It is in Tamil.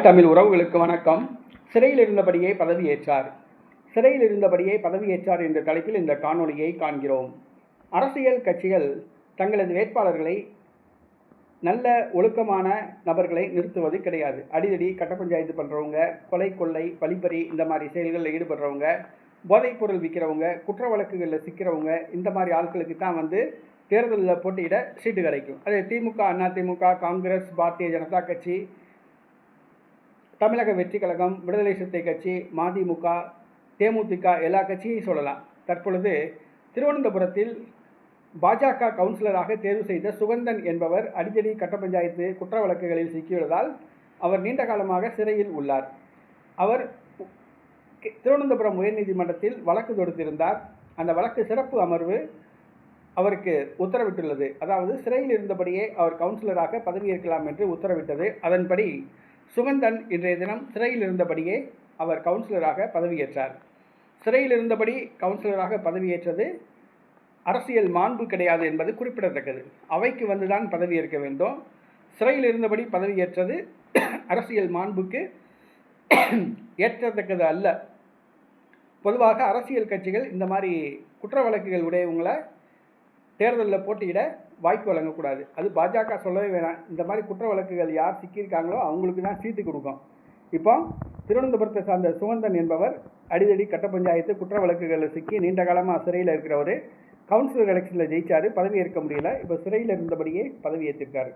தாய் தமிழ் உறவுகளுக்கு வணக்கம். சிறையில் இருந்தபடியே பதவியேற்றார். சிறையில் இருந்தபடியே பதவியேற்றார் என்ற தலைப்பில் இந்த காணொளியை காண்கிறோம். அரசியல் கட்சிகள் தங்களது வேட்பாளர்களை நல்ல ஒழுக்கமான நபர்களை நிறுத்துவது கிடையாது. அடிதடி கட்ட பஞ்சாயத்து பண்ணுறவங்க, கொலை கொள்ளை வழிப்பறி இந்த மாதிரி செயல்களில் ஈடுபடுறவங்க, போதைப்பொருள் விற்கிறவங்க, குற்ற வழக்குகளில் சிக்கிறவங்க, இந்த மாதிரி ஆட்களுக்கு தான் தேர்தலில் போட்டியிட சீட்டு கிடைக்கும். அது திமுக, அதிமுக, காங்கிரஸ், பாரதிய ஜனதா கட்சி, தமிழக வெற்றி கழகம், விடுதலை சிறுத்தை கட்சி, மதிமுக, தேமுதிக எல்லா கட்சியையும் சொல்லலாம். தற்பொழுது திருவனந்தபுரத்தில் பாஜக கவுன்சிலராக தேர்வு செய்த சுகந்தன் என்பவர் அடிக்கடி கட்ட பஞ்சாயத்து குற்ற வழக்குகளில் சிக்கியுள்ளதால் அவர் நீண்ட காலமாக சிறையில் உள்ளார். அவர் திருவனந்தபுரம் உயர்நீதிமன்றத்தில் வழக்கு தொடுத்திருந்தார். அந்த வழக்கு சிறப்பு அமர்வு அவருக்கு உத்தரவிட்டுள்ளது. அதாவது சிறையில் இருந்தபடியே அவர் கவுன்சிலராக பதவியேற்கலாம் என்று உத்தரவிட்டது. அதன்படி சுகந்தன் இன்றைய தினம் சிறையில் இருந்தபடியே அவர் கவுன்சிலராக பதவியேற்றார். சிறையில் இருந்தபடி கவுன்சிலராக பதவியேற்றது அரசியல் மாண்பு கிடையாது என்பது குறிப்பிடத்தக்கது. அவைக்கு வந்துதான் பதவியேற்க வேண்டும். சிறையில் இருந்தபடி பதவியேற்றது அரசியல் மாண்புக்கு ஏற்றத்தக்கது அல்ல. பொதுவாக அரசியல் கட்சிகள் இந்த மாதிரி குற்ற வழக்குகள் உடையவங்களை தேர்தலில் போட்டியிட வாய்ப்பு வழங்கக்கூடாது. அது பாஜக சொல்லவே வேணாம். இந்த மாதிரி குற்ற வழக்குகள் யார் சிக்கியிருக்காங்களோ அவங்களுக்கு தான் சீட்டு கொடுக்கும். இப்போ திருவனந்தபுரத்தை சார்ந்த சுகந்தன் என்பவர் அடிதடி கட்ட பஞ்சாயத்து குற்ற வழக்குகளில் சிக்கி நீண்ட காலமாக சிறையில் இருக்கிறவர் கவுன்சிலர் எலெக்ஷனில் ஜெயிச்சார். பதவியேற்க முடியல. இப்போ சிறையில் இருந்தபடியே பதவியேற்றிருக்காரு.